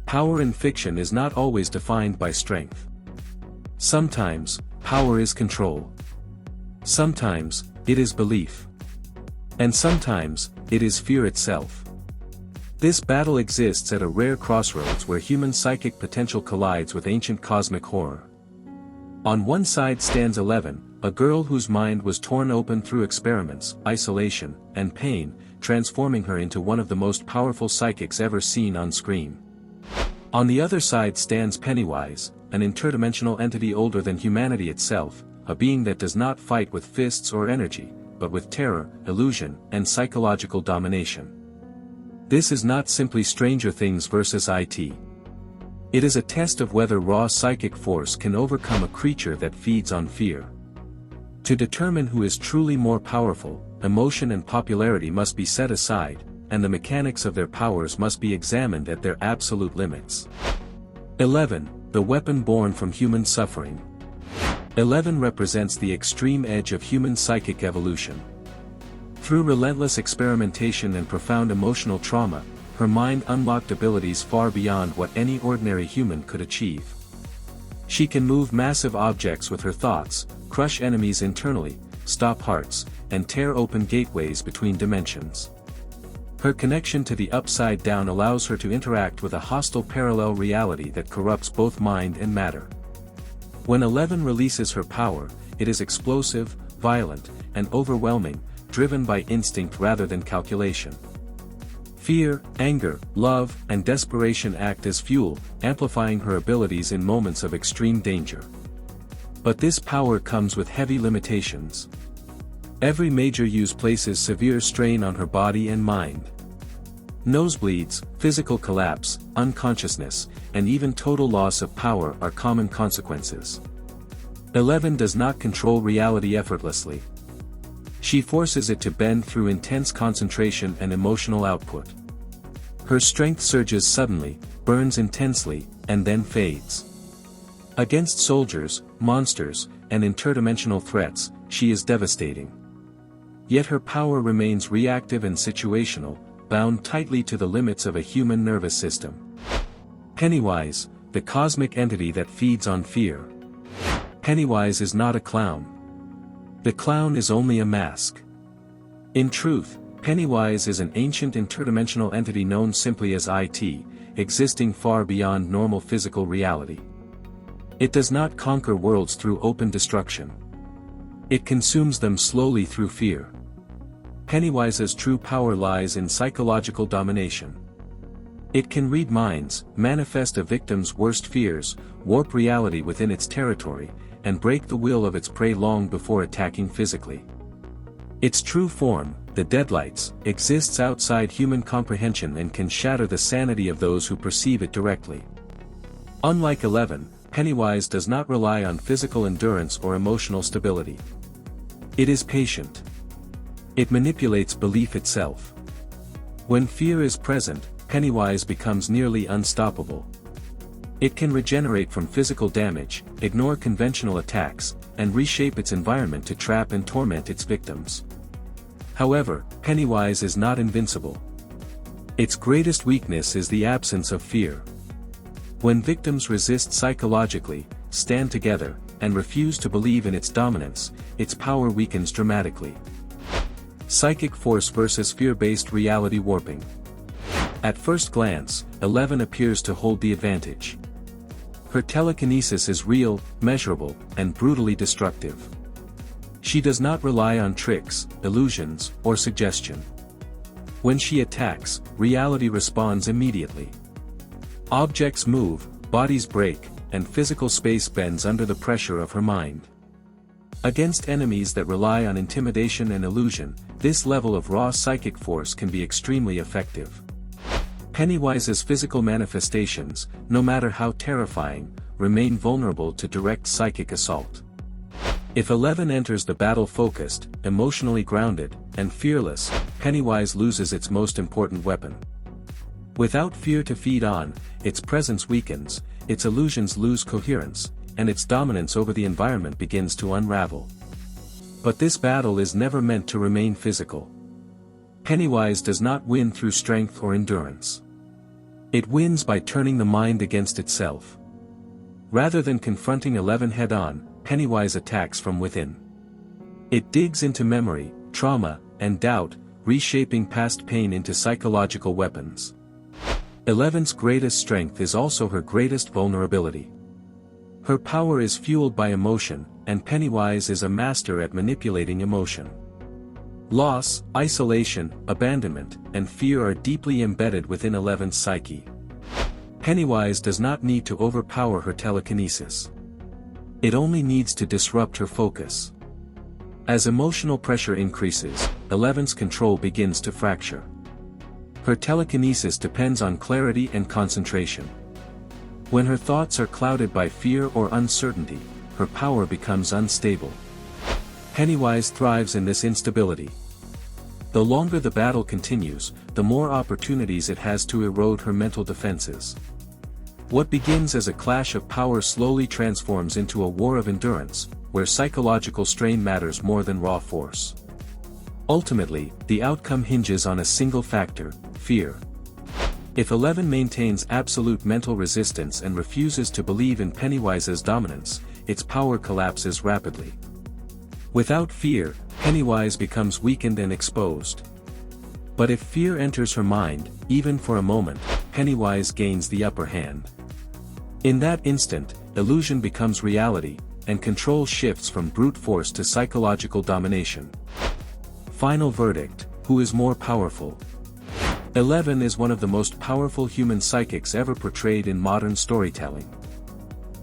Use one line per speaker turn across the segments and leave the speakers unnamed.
Power in fiction is not always defined by strength. Sometimes, power is control. Sometimes, it is belief. And sometimes, it is fear itself. This battle exists at a rare crossroads where human psychic potential collides with ancient cosmic horror. On one side stands 11, a girl whose mind was torn open through experiments, isolation, and pain, transforming her into one of the most powerful psychics ever seen on screen. On the other side stands Pennywise, an interdimensional entity older than humanity itself, a being that does not fight with fists or energy, but with terror, illusion, and psychological domination. This is not simply Stranger Things versus IT. It is a test of whether raw psychic force can overcome a creature that feeds on fear. To determine who is truly more powerful, emotion and popularity must be set aside, and the mechanics of their powers must be examined at their absolute limits. 11. The weapon born from human suffering. 11 represents the extreme edge of human psychic evolution. Through relentless experimentation and profound emotional trauma, her mind unlocked abilities far beyond what any ordinary human could achieve. She can move massive objects with her thoughts, crush enemies internally, stop hearts, and tear open gateways between dimensions. Her connection to the Upside Down allows her to interact with a hostile parallel reality that corrupts both mind and matter. When 11 releases her power, it is explosive, violent, and overwhelming, driven by instinct rather than calculation. Fear, anger, love, and desperation act as fuel, amplifying her abilities in moments of extreme danger. But this power comes with heavy limitations. Every major use places severe strain on her body and mind. Nosebleeds, physical collapse, unconsciousness, and even total loss of power are common consequences. 11 does not control reality effortlessly. She forces it to bend through intense concentration and emotional output. Her strength surges suddenly, burns intensely, and then fades. Against soldiers, monsters, and interdimensional threats, she is devastating. Yet her power remains reactive and situational, bound tightly to the limits of a human nervous system. Pennywise, the cosmic entity that feeds on fear. Pennywise is not a clown. The clown is only a mask. In truth, Pennywise is an ancient interdimensional entity known simply as IT, existing far beyond normal physical reality. It does not conquer worlds through open destruction. It consumes them slowly through fear. Pennywise's true power lies in psychological domination. It can read minds, manifest a victim's worst fears, warp reality within its territory, and break the will of its prey long before attacking physically. Its true form, the Deadlights, exists outside human comprehension and can shatter the sanity of those who perceive it directly. Unlike 11, Pennywise does not rely on physical endurance or emotional stability. It is patient. It manipulates belief itself. When fear is present, Pennywise becomes nearly unstoppable. It can regenerate from physical damage, ignore conventional attacks, and reshape its environment to trap and torment its victims. However, Pennywise is not invincible. Its greatest weakness is the absence of fear. When victims resist psychologically, stand together, and refuse to believe in its dominance, its power weakens dramatically. Psychic force versus fear-based reality warping. At first glance, 11 appears to hold the advantage. Her telekinesis is real, measurable, and brutally destructive. She does not rely on tricks, illusions, or suggestion. When she attacks, reality responds immediately. Objects move, bodies break, and physical space bends under the pressure of her mind. Against enemies that rely on intimidation and illusion, this level of raw psychic force can be extremely effective. Pennywise's physical manifestations, no matter how terrifying, remain vulnerable to direct psychic assault. If 11 enters the battle focused, emotionally grounded, and fearless, Pennywise loses its most important weapon. Without fear to feed on, its presence weakens, its illusions lose coherence, and its dominance over the environment begins to unravel. But this battle is never meant to remain physical. Pennywise does not win through strength or endurance. It wins by turning the mind against itself. Rather than confronting 11 head-on, Pennywise attacks from within. It digs into memory, trauma, and doubt, reshaping past pain into psychological weapons. 11's greatest strength is also her greatest vulnerability. Her power is fueled by emotion, and Pennywise is a master at manipulating emotion. Loss, isolation, abandonment, and fear are deeply embedded within 11's psyche. Pennywise does not need to overpower her telekinesis. It only needs to disrupt her focus. As emotional pressure increases, 11's control begins to fracture. Her telekinesis depends on clarity and concentration. When her thoughts are clouded by fear or uncertainty, her power becomes unstable. Pennywise thrives in this instability. The longer the battle continues, the more opportunities it has to erode her mental defenses. What begins as a clash of power slowly transforms into a war of endurance, where psychological strain matters more than raw force. Ultimately, the outcome hinges on a single factor: fear. If 11 maintains absolute mental resistance and refuses to believe in Pennywise's dominance, its power collapses rapidly. Without fear, Pennywise becomes weakened and exposed. But if fear enters her mind, even for a moment, Pennywise gains the upper hand. In that instant, illusion becomes reality, and control shifts from brute force to psychological domination. Final verdict: who is more powerful? 11 is one of the most powerful human psychics ever portrayed in modern storytelling.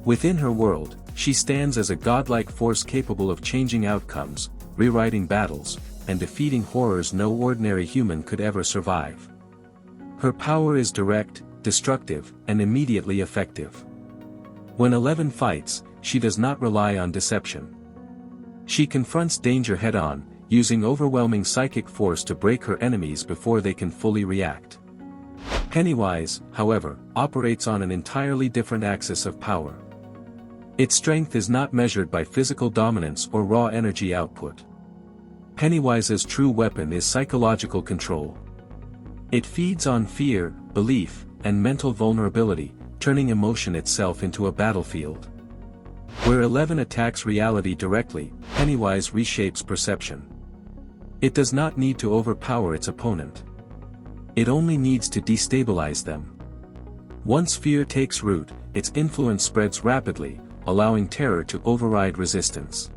Within her world, she stands as a godlike force capable of changing outcomes, rewriting battles, and defeating horrors no ordinary human could ever survive. Her power is direct, destructive, and immediately effective. When 11 fights, she does not rely on deception. She confronts danger head-on, using overwhelming psychic force to break her enemies before they can fully react. Pennywise, however, operates on an entirely different axis of power. Its strength is not measured by physical dominance or raw energy output. Pennywise's true weapon is psychological control. It feeds on fear, belief, and mental vulnerability, turning emotion itself into a battlefield. Where 11 attacks reality directly, Pennywise reshapes perception. It does not need to overpower its opponent. It only needs to destabilize them. Once fear takes root, its influence spreads rapidly, allowing terror to override resistance.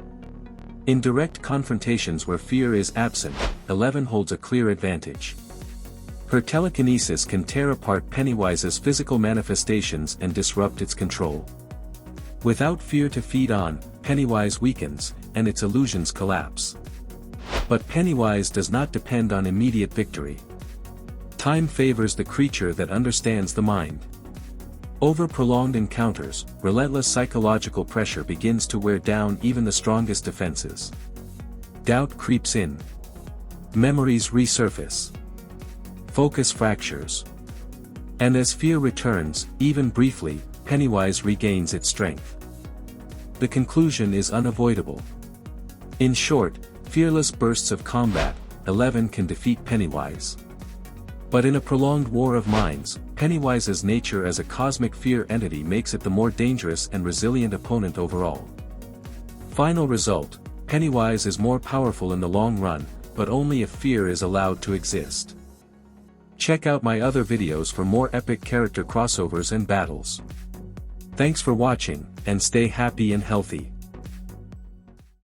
In direct confrontations where fear is absent, 11 holds a clear advantage. Her telekinesis can tear apart Pennywise's physical manifestations and disrupt its control. Without fear to feed on, Pennywise weakens, and its illusions collapse. But Pennywise does not depend on immediate victory. Time favors the creature that understands the mind. Over prolonged encounters, relentless psychological pressure begins to wear down even the strongest defenses. Doubt creeps in. Memories resurface. Focus fractures. And as fear returns, even briefly, Pennywise regains its strength. The conclusion is unavoidable. In short, fearless bursts of combat, 11 can defeat Pennywise. But in a prolonged war of minds, Pennywise's nature as a cosmic fear entity makes it the more dangerous and resilient opponent overall. Final result: Pennywise is more powerful in the long run, but only if fear is allowed to exist. Check out my other videos for more epic character crossovers and battles. Thanks for watching, and stay happy and healthy.